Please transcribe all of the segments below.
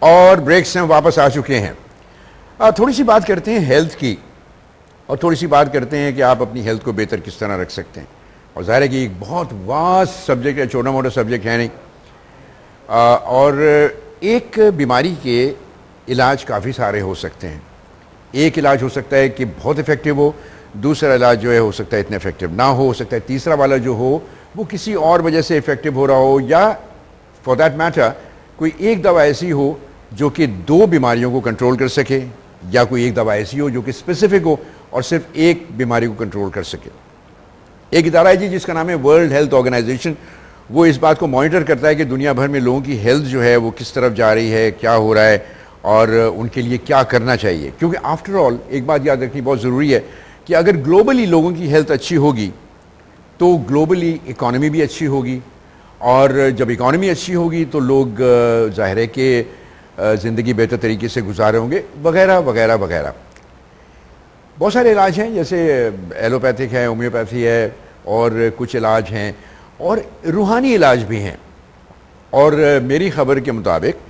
اور بریک سے ہم واپس آ چکے ہیں. تھوڑی سی بات کرتے ہیں ہیلتھ کی, اور تھوڑی سی بات کرتے ہیں کہ آپ اپنی ہیلتھ کو بہتر کس طرح رکھ سکتے ہیں. اور ظاہر ہے کہ ایک بہت واسٹ سبجیکٹ ہے, چھوٹا موٹا سبجیکٹ ہے نہیں. اور ایک بیماری کے علاج کافی سارے ہو سکتے ہیں. ایک علاج ہو سکتا ہے کہ بہت افیکٹو ہو, دوسرا علاج جو ہے ہو سکتا ہے اتنا افیکٹو نہ ہو سکتا ہے تیسرا والا جو ہو وہ کسی اور وجہ سے افیکٹو ہو رہا ہو, یا فار دیٹ میٹر کوئی ایک دوا ایسی ہو جو کہ دو بیماریوں کو کنٹرول کر سکے, یا کوئی ایک دوا ایسی ہو جو کہ اسپیسیفک ہو اور صرف ایک بیماری کو کنٹرول کر سکے. ایک ادارہ ہے جی جس کا نام ہے ورلڈ ہیلتھ آرگنائزیشن. وہ اس بات کو مانیٹر کرتا ہے کہ دنیا بھر میں لوگوں کی ہیلتھ جو ہے وہ کس طرف جا رہی ہے, کیا ہو رہا ہے, اور ان کے لیے کیا کرنا چاہیے. کیونکہ آفٹر آل ایک بات یاد رکھنی بہت ضروری ہے کہ اگر گلوبلی لوگوں کی ہیلتھ اچھی ہوگی تو گلوبلی اکانومی بھی اچھی ہوگی, اور جب اکانومی اچھی ہوگی تو لوگ ظاہر ہے کہ زندگی بہتر طریقے سے گزارے ہوں گے, وغیرہ وغیرہ وغیرہ. بہت سارے علاج ہیں, جیسے ایلوپیتھک ہے, ہومیوپیتھی ہے, اور کچھ علاج ہیں, اور روحانی علاج بھی ہیں. اور میری خبر کے مطابق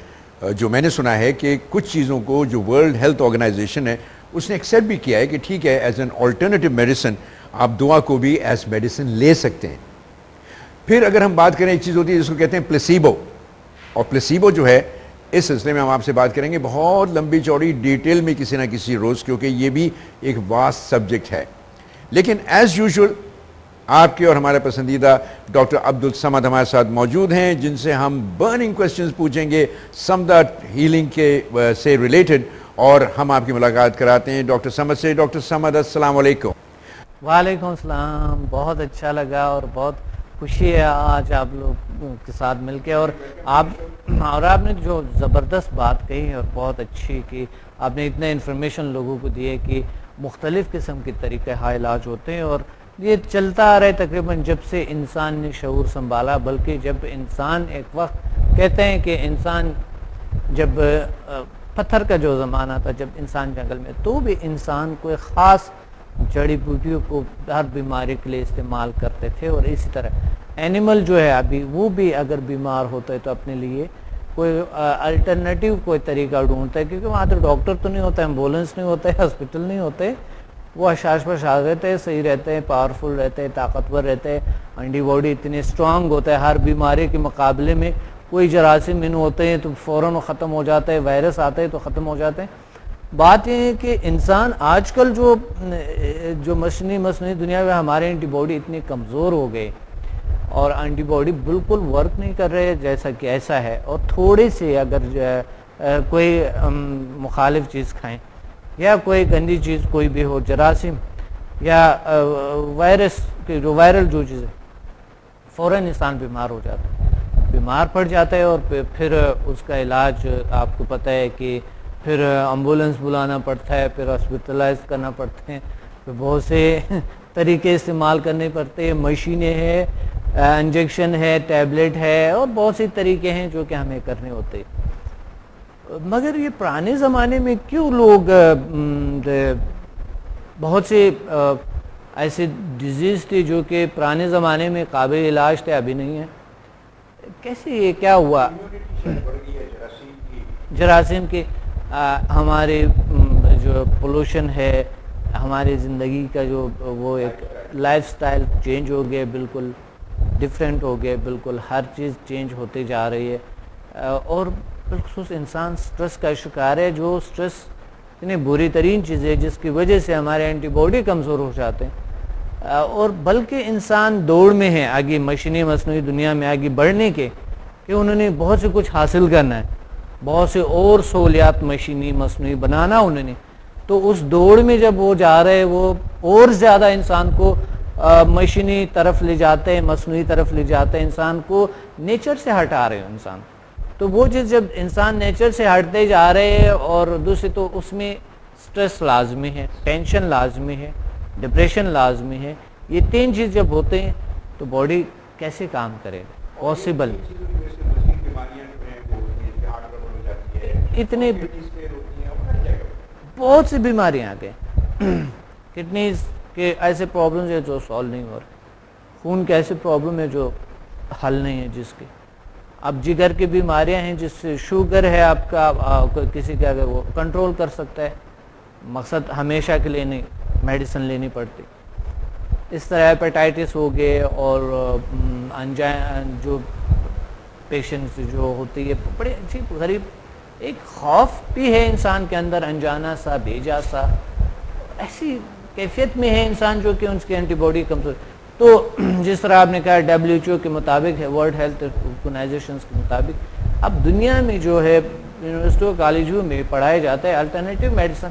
جو میں نے سنا ہے کہ کچھ چیزوں کو جو ورلڈ ہیلتھ آرگنائزیشن ہے اس نے ایکسیپٹ بھی کیا ہے کہ ٹھیک ہے ایز این آلٹرنیٹیو میڈیسن آپ دعا کو بھی ایز میڈیسن لے سکتے ہیں. پھر اگر ہم بات کریں ایک چیز ہوتی ہے جس کو کہتے ہیں پلیسیبو, اور پلیسیبو جو ہے اس سلسلے میں ہم آپ سے بات کریں گے بہت لمبی چوڑی ڈیٹیل میں کسی نہ کسی روز, کیونکہ یہ بھی ایک واسٹ سبجیکٹ ہے. لیکن ایز یوزول آپ کے اور ہمارے پسندیدہ ڈاکٹر عبدالصمد ہمارے ساتھ موجود ہیں, جن سے ہم برننگ کویسچنز پوچھیں گے سمدہ ہیلنگ کے سے ریلیٹڈ, اور ہم آپ کی ملاقات کراتے ہیں ڈاکٹر صمد سے. ڈاکٹر صمد السلام علیکم. وعلیکم السلام. بہت اچھا لگا اور بہت خوشی ہے آج آپ لوگ کے ساتھ مل کے, اور آپ نے جو زبردست بات کہی اور بہت اچھی کی, آپ نے اتنے انفارمیشن لوگوں کو دیے کہ مختلف قسم کے طریقے ہاں علاج ہوتے ہیں, اور یہ چلتا آ رہا ہے تقریباً جب سے انسان نے شعور سنبھالا. بلکہ جب انسان ایک وقت کہتے ہیں کہ انسان جب پتھر کا جو زمانہ تھا, جب انسان جنگل میں, تو بھی انسان کو ایک خاص جڑی بوٹیوں کو ہر بیماری کے لیے استعمال کرتے تھے. اور اسی طرح اینیمل جو ہے ابھی وہ بھی اگر بیمار ہوتا ہے تو اپنے لیے کوئی الٹرنیٹیو کوئی طریقہ ڈھونڈتا ہے, کیونکہ وہاں تو ڈاکٹر تو نہیں ہوتا, ایمبولینس نہیں ہوتا ہے, ہاسپٹل نہیں ہوتے, وہ اشاش پشاش رہتے ہیں, صحیح رہتے ہیں, پاورفل رہتے ہیں, طاقتور رہتے ہیں, اینٹی باڈی اتنی اسٹرانگ ہوتا ہے ہر بیماری کے مقابلے میں. کوئی جراثیم ان ہوتے ہیں تو فوراً ختم ہو جاتا ہے, وائرس آتے ہیں تو ختم ہو جاتے ہیں. بات یہ ہے کہ انسان آج کل جو مصنوعی دنیا میں ہمارے اینٹی باڈی اتنی کمزور ہو گئے, اور اینٹی باڈی بالکل ورک نہیں کر رہے جیسا کہ ایسا ہے. اور تھوڑی سی اگر کوئی مخالف چیز کھائیں یا کوئی گندی چیز کوئی بھی ہو, جراثیم یا وائرس کے جو وائرل جو چیزیں, فوراً انسان بیمار ہو جاتا ہے, بیمار پڑ جاتا ہے. اور پھر اس کا علاج آپ کو پتہ ہے کہ پھر ایمبولینس بلانا پڑتا ہے, پھر ہاسپٹلائز کرنا پڑتے ہیں, پھر بہت سے طریقے استعمال کرنے پڑتے ہیں, مشینیں ہیں, انجیکشن ہے, ٹیبلٹ ہے, اور بہت سے طریقے ہیں جو کہ ہمیں کرنے ہوتے ہیں. مگر یہ پرانے زمانے میں کیوں لوگ بہت سے ایسے ڈیزیز تھی جو کہ پرانے زمانے میں قابل علاج تھے, ابھی نہیں ہے, کیسے یہ کیا ہوا؟ جراثیم کی ہمارے جو پولوشن ہے, ہماری زندگی کا جو وہ ایک لائف سٹائل چینج ہو گیا, بالکل ڈیفرنٹ ہو گیا, بالکل ہر چیز چینج ہوتے جا رہی ہے. اور بالخصوص انسان سٹریس کا شکار ہے, جو سٹریس اتنی بری ترین چیز ہے جس کی وجہ سے ہمارے اینٹی باڈی کمزور ہو جاتے ہیں. اور بلکہ انسان دوڑ میں ہے آگے مصنوعی دنیا میں آگے بڑھنے کے, کہ انہوں نے بہت سے کچھ حاصل کرنا ہے, بہت سے اور سہولیات مصنوعی بنانا انہوں نے. تو اس دوڑ میں جب وہ جا رہے, وہ اور زیادہ انسان کو مشینی طرف لے جاتے ہیں, مصنوعی طرف لے جاتے ہیں, انسان کو نیچر سے ہٹا رہے ہیں انسان. تو وہ چیز جب انسان نیچر سے ہٹتے جا رہے ہیں, اور دوسرے تو اس میں سٹریس لازمی ہے, ٹینشن لازمی ہے, ڈپریشن لازمی ہے. یہ تین چیز جب ہوتے ہیں تو باڈی کیسے کام کرے گا؟ پاسبل اتنے بہت سی بیماریاں آ گئے, کڈنیز کے ایسے پرابلمز ہیں جو سالو نہیں ہو رہے, خون کے ایسے پرابلم ہے جو حل نہیں ہے جس کے, اب جگر کی بیماریاں ہیں جس سے شوگر ہے آپ کا کسی کا اگر وہ کنٹرول کر سکتا ہے، مقصد ہمیشہ کے لیے نہیں میڈیسن لینی پڑتی. اس طرح ہیپیٹائٹس ہو گئے اور جو پیشنٹس جو ہوتی ہے بڑے عجیب غریب ایک خوف بھی ہے انسان کے اندر، انجانا سا بھیجا سا ایسی کیفیت میں ہے انسان جو کہ ان کی اینٹی باڈی کمزور. تو جس طرح آپ نے کہا WHO کے مطابق ہے، ورلڈ ہیلتھ آرگنائزیشن کے مطابق اب دنیا میں جو ہے یونیورسٹیوں کالجوں میں پڑھایا جاتا ہے الٹرنیٹیو میڈیسن،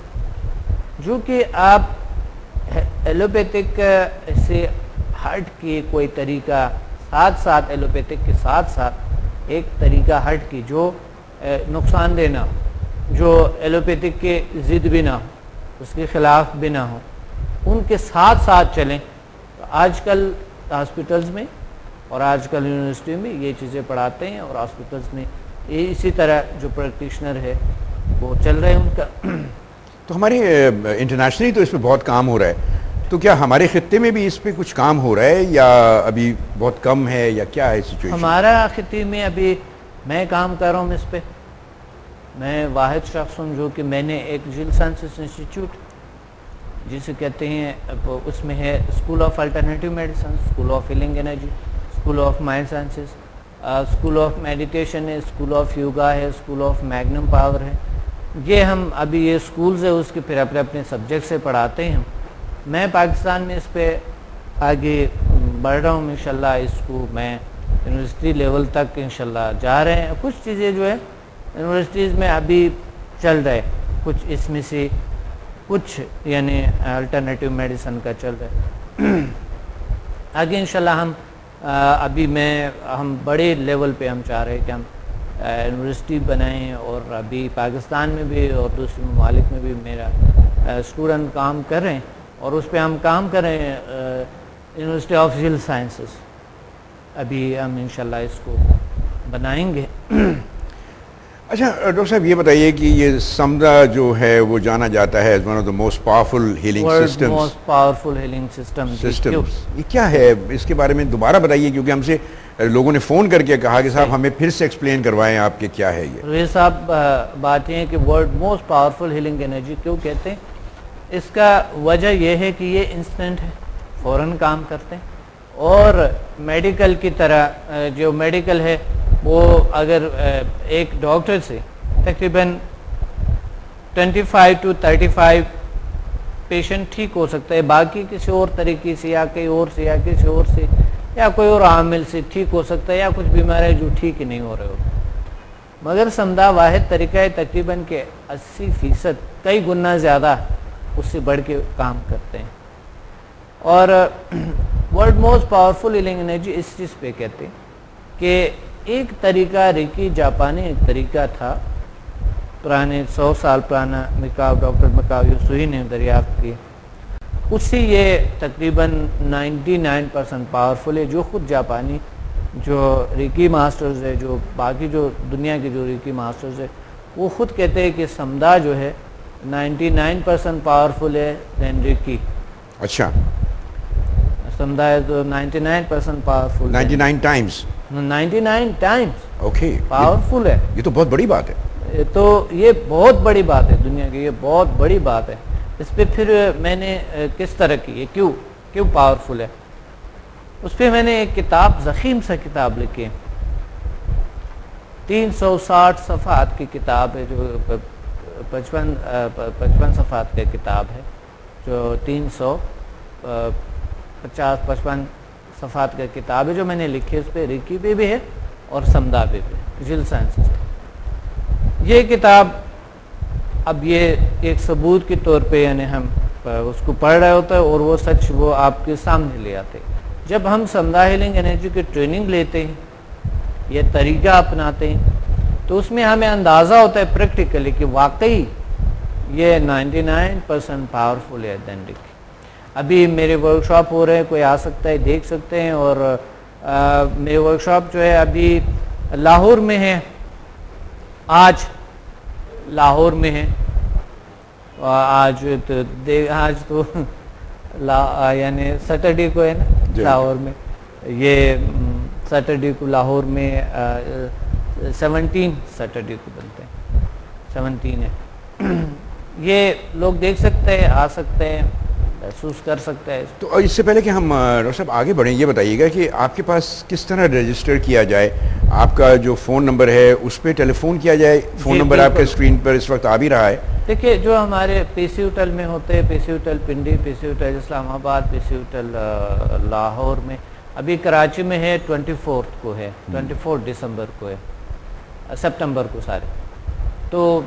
جو کہ آپ ایلوپیتھک سے ہٹ کے کوئی طریقہ ساتھ ایلوپیتھک کے ساتھ ایک طریقہ ہٹ کی جو نقصان دہ نہ ہو، جو ایلوپیتھک کے ضد بھی نہ ہو، اس کے خلاف بھی نہ ہو، ان کے ساتھ چلیں. آج کل ہاسپٹلز میں اور آج کل یونیورسٹی میں یہ چیزیں پڑھاتے ہیں، اور ہاسپٹلز میں اسی طرح جو پریکٹیشنر ہے وہ چل رہے ہیں ان کا. تو ہمارے انٹرنیشنلی تو اس پہ بہت کام ہو رہا ہے، تو کیا ہمارے خطے میں بھی اس پہ کچھ کام ہو رہا ہے یا ابھی بہت کم ہے یا کیا ہے سچویشن؟ ہمارا خطے میں ابھی میں کام کر رہا ہوں اس پہ. میں واحد شخص ہوں جو کہ میں نے ایک جیل سائنسز انسٹیٹیوٹ جسے کہتے ہیں، اس میں ہے school of alternative medicine, school of healing energy, school of mind sciences, school of meditation ہے، اسکول آف یوگا ہے، اسکول آف میگنم پاور ہے. یہ ہم ابھی یہ اسکولز ہے اس کے پھر اپنے سبجیکٹ سے پڑھاتے ہیں. میں پاکستان میں اس پہ آگے بڑھ رہا ہوں انشاءاللہ. اس کو میں یونیورسٹی لیول تک انشاءاللہ جا رہے ہیں. کچھ چیزیں جو ہے یونیورسٹیز میں ابھی چل رہے، کچھ اس میں سے کچھ یعنی الٹرنیٹیو میڈیسن کا چل رہا ہے. آگے انشاءاللہ ہم بڑے لیول پہ ہم چاہ رہے ہیں کہ ہم یونیورسٹی بنائیں، اور ابھی پاکستان میں بھی اور دوسرے ممالک میں بھی میرا اسٹوڈنٹ کام کر رہے ہیں، اور اس پہ ہم کام کر رہے ہیں یونیورسٹی آف جیل سائنسز. ابھی ہم انشاءاللہ اس کو بنائیں گے. اچھا ڈاکٹر صاحب یہ بتائیے کہ یہ سمدھا جو ہے وہ جانا جاتا ہے as one of the most powerful healing systems. Most powerful healing systems. یہ کیا ہے اس کے بارے میں دوبارہ بتائیے، کیونکہ ہم سے لوگوں نے فون کر کے کہا کہ صاحب ہمیں پھر سے ایکسپلین کروائیں آپ کے کیا ہے یہ صاحب. بات یہ ہے کہ world most powerful healing energy کیوں کہتے ہیں؟ اس کا وجہ یہ ہے کہ یہ انسٹنٹ ہے، فوراً کام کرتے ہیں. اور میڈیکل کی طرح جو میڈیکل ہے وہ اگر ایک ڈاکٹر سے تقریباً 25 to 35 پیشنٹ ٹھیک ہو سکتا ہے، باقی کسی اور طریقے سے یا کہیں اور سے یا کسی اور سے یا کوئی اور عامل سے ٹھیک ہو سکتا ہے، یا کچھ بیماریاں جو ٹھیک ہی نہیں ہو رہے ہو. مگر سمدھا واحد طریقہ ہے تقریباً کہ 80% کئی گنا زیادہ اس سے بڑھ کے کام کرتے ہیں. اور world most powerful healing energy اس چیز پہ کہتے ہیں کہ ایک طریقہ ریکی جاپانی ایک طریقہ تھا پرانے 100 سال پرانا، ڈاکٹر مکاو یوسوئی نے دریافت کی. اس سے یہ تقریباً 99% پاورفل ہے. جو خود جاپانی جو ریکی ماسٹرز ہے، جو باقی جو دنیا کے جو ریکی ماسٹرز ہے، وہ خود کہتے ہیں کہ سمدھا جو ہے 99% پاورفل ہے دین ریکی. اچھا سمدھا ہے تو 99% powerful, 99 Times 99 Times okay powerful ہے. یہ تو بہت بڑی بات ہے. تو یہ بہت بڑی بات ہے دنیا کی، یہ بہت بڑی بات ہے. اس پہ پھر میں نے کس طرح کی یہ کیوں پاورفل ہے، اس پہ میں نے ایک کتاب ضخیم سا کتاب لکھی ہے، 360 صفحات کی کتاب ہے، جو 55 صفحات کا کتاب ہے، جو 350-55 صفحات کا کتاب ہے جو میں نے لکھی ہے. اس پہ ریکی پہ بھی ہے اور سمدھا پہ بھی، جیل سائنسز. یہ کتاب اب یہ ایک ثبوت کے طور پہ یعنی ہم اس کو پڑھ رہے ہوتے ہیں اور وہ سچ وہ آپ کے سامنے لے آتے. جب ہم سمدھا ہیلنگ انرجی کی ٹریننگ لیتے ہیں، یہ طریقہ اپناتے ہیں، تو اس میں ہمیں اندازہ ہوتا ہے پریکٹیکلی کہ واقعی یہ 99% پاورفل ہے دین ریکی. ابھی میرے ورکشاپ ہو رہے ہیں، کوئی آ سکتا ہے دیکھ سکتے ہیں. اور میرے ورکشاپ جو ہے ابھی لاہور میں ہے، آج لاہور میں ہے. آج تو یعنی سیٹرڈے کو ہے نا لاہور میں. یہ سیٹرڈے کو لاہور میں 17 سیٹرڈے کو بنتے ہیں، 17 ہے یہ لوگ دیکھ سکتے ہیں، آ سکتے ہیں، محسوس کر سکتے ہیں. تو اس سے پہلے کہ ہم ڈاکٹر صاحب آگے بڑھیں، یہ بتائیے گا کہ آپ کے پاس کس طرح رجسٹر کیا جائے؟ آپ کا جو فون نمبر ہے اس پہ ٹیلی فون کیا جائے؟ فون نمبر آپ کے اسکرین پر اس وقت آ بھی رہا ہے. دیکھیے جو ہمارے پی سی ہوٹل میں ہوتے ہیں، پی سی ہوٹل پنڈی، پی سی ہوٹل اسلام آباد، پی سی ہوٹل لاہور میں، ابھی کراچی میں ہے 24 کو ہے، 24 دسمبر کو ہے، سپٹمبر کو سارے. تو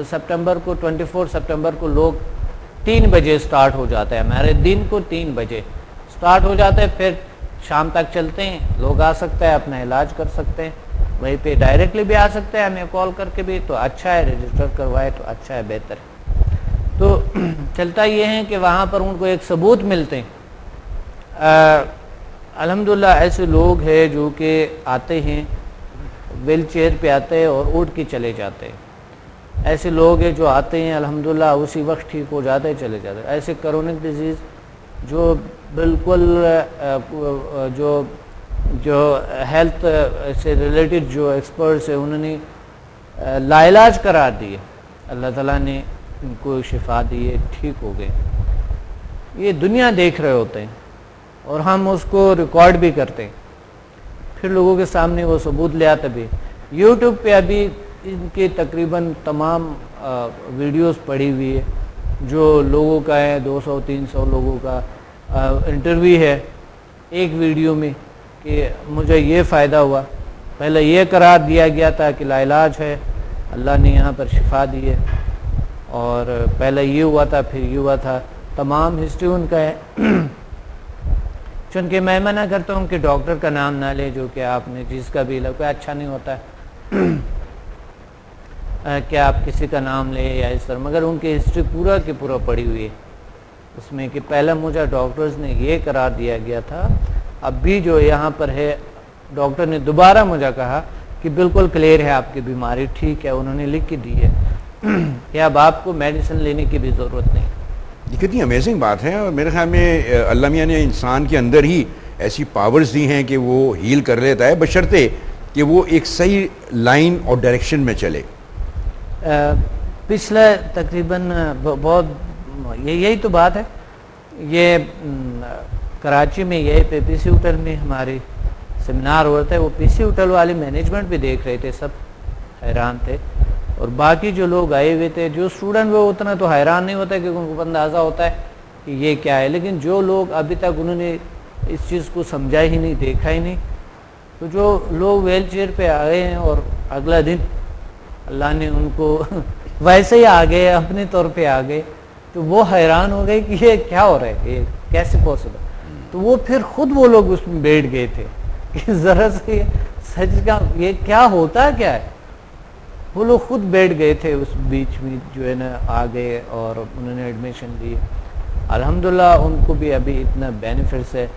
سپٹمبر کو 24 سپٹمبر کو لوگ 3 بجے سٹارٹ ہو جاتا ہے، ہمارے دن کو 3 بجے سٹارٹ ہو جاتا ہے، پھر شام تک چلتے ہیں. لوگ آ سکتے ہیں، اپنا علاج کر سکتے ہیں، وہیں پہ ڈائریکٹلی بھی آ سکتے ہیں، ہمیں کال کر کے بھی، تو اچھا ہے، رجسٹر کروائے تو اچھا ہے، بہتر ہے. تو چلتا یہ ہے کہ وہاں پر ان کو ایک ثبوت ملتے ہیں. الحمدللہ ایسے لوگ ہیں جو کہ آتے ہیں، ویل چیئر پہ آتے ہیں اور اٹھ کے چلے جاتے ہیں. ایسے لوگ ہیں جو آتے ہیں الحمدللہ اسی وقت ٹھیک ہو جاتے ہیں، چلے جاتے ہیں. ایسے کرونک ڈیزیز جو بالکل جو ہیلتھ سے ریلیٹڈ جو ایکسپرٹس ہیں انہوں نے لا علاج قرار دیے، اللہ تعالیٰ نے ان کو شفا دی ہے، ٹھیک ہو گئے. یہ دنیا دیکھ رہے ہوتے ہیں اور ہم اس کو ریکارڈ بھی کرتے ہیں، پھر لوگوں کے سامنے وہ ثبوت لے آتے بھی. یوٹیوب پہ ابھی ان کے تقریباً تمام ویڈیوز پڑی ہوئی ہے، جو لوگوں کا ہے 200-300 لوگوں کا انٹرویو ہے ایک ویڈیو میں کہ مجھے یہ فائدہ ہوا، پہلے یہ قرار دیا گیا تھا کہ لا علاج ہے، اللہ نے یہاں پر شفا دی ہے، اور پہلے یہ ہوا تھا، پھر یہ ہوا تھا. تمام ہسٹری ان کا ہے. چونکہ میں منع کرتا ہوں کہ ڈاکٹر کا نام نہ لے جو کہ آپ نے جس کا بھی کوئی اچھا نہیں ہوتا ہے کہ آپ کسی کا نام لیں یا اس طرح، مگر ان کی ہسٹری پورا کی پورا پڑی ہوئی ہے اس میں کہ پہلا مجھے ڈاکٹرز نے یہ قرار دیا گیا تھا، اب بھی جو یہاں پر ہے ڈاکٹر نے دوبارہ مجھے کہا کہ بالکل کلیئر ہے آپ کی بیماری، ٹھیک ہے، انہوں نے لکھ کے دی ہے کہ اب آپ کو میڈیسن لینے کی بھی ضرورت نہیں. یہ کتنی امیزنگ بات ہے، اور میرے خیال میں اللہ میاں نے انسان کے اندر ہی ایسی پاورز دی ہیں کہ وہ ہیل کر لیتا ہے، بشرطے کہ وہ ایک صحیح لائن اور ڈائریکشن میں چلے. پچھلے تقریباً بہت یہی تو بات ہے. یہ کراچی میں یہ پی سی ہوٹل میں ہماری سیمینار ہوا تھا، وہ پی سی ہوٹل والے مینجمنٹ بھی دیکھ رہے تھے، سب حیران تھے، اور باقی جو لوگ آئے ہوئے تھے، جو اسٹوڈنٹ وہ اتنا تو حیران نہیں ہوتا کہ ان کو اندازہ ہوتا ہے کہ یہ کیا ہے، لیکن جو لوگ ابھی تک انہوں نے اس چیز کو سمجھا ہی نہیں، دیکھا ہی نہیں، تو جو لوگ ویل چیئر پہ آئے ہیں اور اگلا دن اللہ نے ان کو ویسے ہی آ گئے، اپنے طور پہ آ گئے، تو وہ حیران ہو گئے کہ یہ کیا ہو رہا ہے، یہ کیسے پاسبل. تو وہ پھر خود وہ لوگ اس میں بیٹھ گئے تھے کہ ذرا سے سچ کا یہ کیا ہوتا کیا ہے. وہ لوگ خود بیٹھ گئے تھے اس بیچ میں، جو ہے نا آ گئے اور انہوں نے ایڈمیشن لی. الحمدللہ ان کو بھی ابھی اتنا بینیفٹس ہے،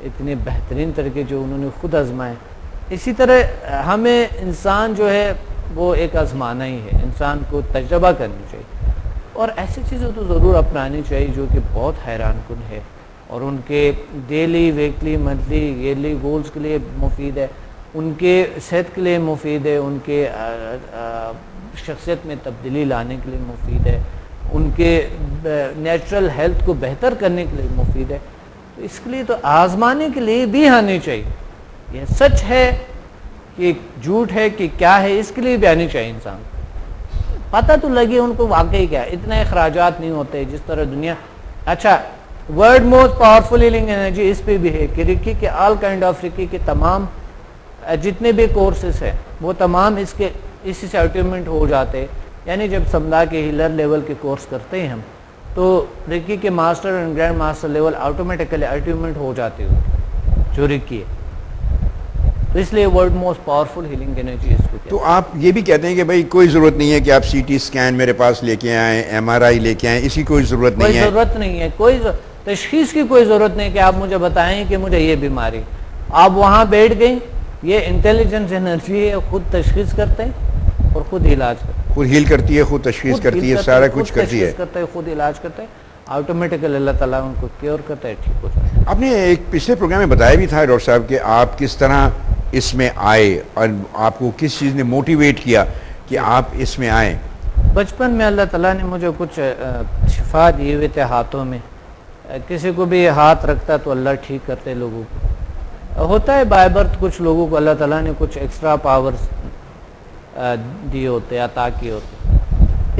اتنے بہترین طریقے جو انہوں نے خود آزمائے. اسی طرح ہمیں انسان جو ہے وہ ایک آزمانا ہی ہے، انسان کو تجربہ کرنی چاہیے، اور ایسی چیزیں تو ضرور اپنانی چاہیے جو کہ بہت حیران کن ہے، اور ان کے daily, weekly, monthly, yearly goals کے لیے مفید ہے، ان کے صحت کے لیے مفید ہے، ان کے شخصیت میں تبدیلی لانے کے لیے مفید ہے، ان کے نیچرل ہیلتھ کو بہتر کرنے کے لیے مفید ہے. تو اس کے لیے تو آزمانے کے لیے بھی آنی چاہیے. یہ سچ ہے کہ جھوٹ ہے کہ کیا ہے، اس کے لیے بھی آنی چاہیے. انسان پتہ تو لگے ان کو واقعی کیا ہے. اتنے اخراجات نہیں ہوتے جس طرح دنیا. اچھا، world most powerful healing energy اس پہ بھی ہے کہ ریکی کے آل کائنڈ آف ریکی کے تمام جتنے بھی کورسز ہیں وہ تمام اسی سے الٹیمیٹ ہو جاتے. یعنی جب سمدھا کے ہیلر لیول کے کورس کرتے ہیں ہم، تو ریکی کے master and grand master level automatically ultimate ہو جاتے ہو جو ریکی ہے. تو اس لیے world most powerful healing energy اس کو. تو آپ یہ بھی کہتے ہیں کہ بھائی کوئی ضرورت نہیں ہے کہ آپ سی ٹی اسکین میرے پاس لے کے آئیں، ایم آر آئی لے کے آئیں، اسی کوئی ضرورت نہیں ہے؟ کوئی ضرورت نہیں ہے، کوئی تشخیص کی کوئی ضرورت نہیں کہ آپ مجھے بتائیں کہ مجھے یہ بیماری. آپ وہاں بیٹھ گئیں، یہ انٹیلیجنس انرجی ہے، خود تشخیص کرتے ہیں اور خود علاج کرتے ہیں. خود ہیل کرتی ہے، خود تشخیص کرتی ہے، سارا کچھ کرتی ہے، خود علاج کرتے ہیں. آٹومیٹیکلی اللہ تعالیٰ ان کو کیور کرتا ہے، ٹھیک ہو جاتا ہے۔ آپ نے ایک پچھلے پروگرام میں بتایا بھی تھا ڈاکٹر صاحب کہ آپ کس طرح اس میں آئے اور آپ کو کس چیز نے موٹیویٹ کیا کہ آپ اس میں آئیں؟ بچپن میں اللہ تعالیٰ نے مجھے کچھ شفا دیے ہوئے تھے ہاتھوں میں، کسی کو بھی ہاتھ رکھتا تو اللہ ٹھیک کرتے لوگوں کو، ہوتا ہے بائی برتھ کچھ لوگوں کو اللہ تعالیٰ نے کچھ ایکسٹرا پاورز دیے ہوتے، عطا کیے ہوتے،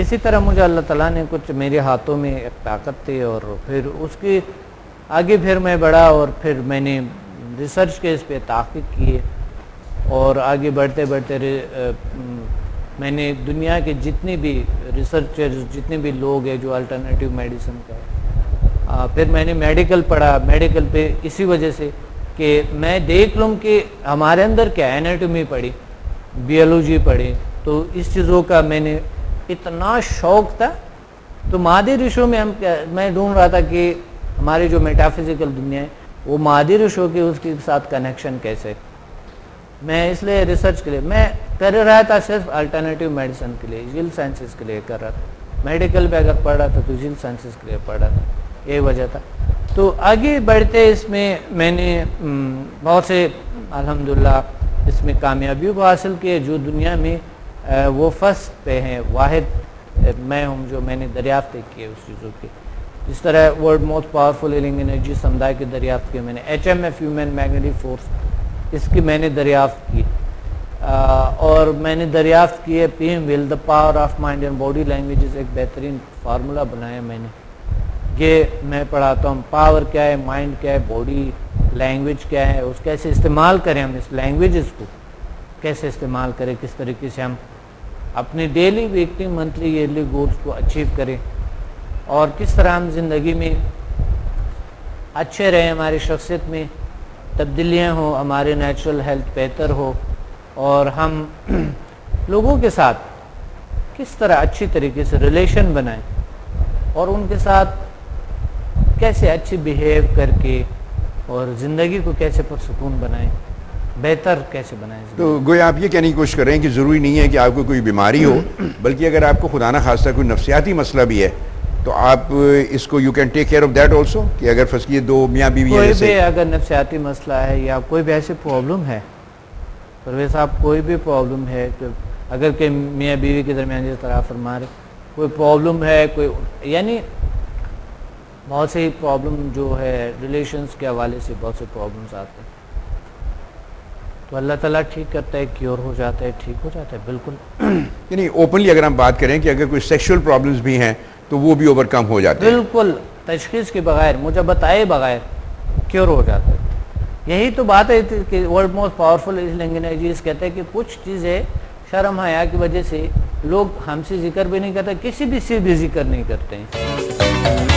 اسی طرح مجھے اللہ تعالیٰ نے کچھ میرے ہاتھوں میں ایک طاقت تھی، اور پھر اس کی آگے پھر میں بڑھا اور پھر میں نے ریسرچ کے اس پہ تحقیق کیے، اور آگے بڑھتے بڑھتے میں نے دنیا کے جتنے بھی ریسرچرز، جتنے بھی لوگ ہیں جو الٹرنیٹیو میڈیسن کا ہے، پھر میں نے میڈیکل پڑھا، میڈیکل پہ اسی وجہ سے کہ میں دیکھ لوں کہ ہمارے اندر کیا اینیٹومی پڑھی، بیولوجی پڑھی، تو اس چیزوں کا میں نے اتنا شوق تھا، تو مادی رشوں میں میں ڈھونڈ رہا تھا کہ ہماری جو میٹافزیکل دنیا ہے وہ مادی رشوں کے اس کے ساتھ کنیکشن کیسے، میں اس لیے ریسرچ کے لیے میں کر رہا تھا، صرف الٹرنیٹیو میڈیسن کے لیے، جیل سائنسز کے لیے کر رہا تھا، میڈیکل پہ اگر پڑھ رہا تھا تو جیل سائنسز کے لیے پڑھ رہا تھا، یہ وجہ تھا۔ تو آگے بڑھتے اس میں نے بہت سے الحمدللہ اس میں کامیابیوں کو حاصل کیے، جو دنیا میں وہ فرسٹ پہ ہیں، واحد میں ہوں جو میں نے دریافت کیے اس چیزوں کی، جس طرح world most powerful healing energy سمدائے کی دریافت کی میں نے، HMF ہیومن میگنیٹک فورس اس کی میں نے دریافت کی، اور میں نے دریافت کیے PM will, the power of mind and body languages, ایک بہترین فارمولہ بنایا میں نے، یہ میں پڑھاتا ہوں پاور کیا ہے، مائنڈ کیا ہے، باڈی لینگویج کیا ہے، اس کیسے استعمال کریں، ہم اس لینگویجز کو کیسے استعمال کریں، کس طریقے سے ہم اپنے daily weekly monthly yearly goals کو اچیو کریں، اور کس طرح ہم زندگی میں اچھے رہیں، ہماری شخصیت میں تبدیلیاں ہوں، ہمارے نیچرل ہیلتھ بہتر ہو، اور ہم لوگوں کے ساتھ کس طرح اچھی طریقے سے ریلیشن بنائیں، اور ان کے ساتھ کیسے اچھی بیہیو کر کے اور زندگی کو کیسے پرسکون بنائیں، بہتر کیسے بنائیں۔ تو گویا آپ یہ کہنے کی کوشش کر رہے ہیں کہ ضروری نہیں ہے کہ آپ کو کوئی بیماری ہو، بلکہ اگر آپ کو خدا نہ خواستہ کوئی نفسیاتی مسئلہ بھی ہے تو آپ اس کو you can take care of that also, کہ اگر فرض کیجیے دو میاں بیوی ہیں، کوئی بھی اگر نفسیاتی مسئلہ ہے یا کوئی بھی ایسی پرابلم ہے، پرویز صاحب کوئی بھی پرابلم ہے، کہ اگر کہ میاں بیوی کے درمیان جس طرح فرما رہے کوئی پرابلم ہے، کوئی یعنی بہت سی پرابلم جو ہے ریلیشنز کے حوالے سے بہت سے پرابلمز آتے ہیں، تو اللہ تعالیٰ ٹھیک کرتا ہے، کیور ہو جاتا ہے، ٹھیک ہو جاتا ہے، بالکل۔ یعنی اوپنلی اگر ہم بات کریں کہ اگر کوئی سیکشول پرابلمز بھی ہیں تو وہ بھی اوور کم ہو جاتے ہیں، بالکل تشخیص کے بغیر، مجھے بتائے بغیر کیور ہو جاتا ہے۔ یہی تو بات ہے کہ world most powerful healing energies کہتے ہیں کہ کچھ چیزیں شرم حیا کی وجہ سے لوگ ہم سے ذکر بھی نہیں کرتے، کسی بھی سے بھی ذکر نہیں کرتے ہیں۔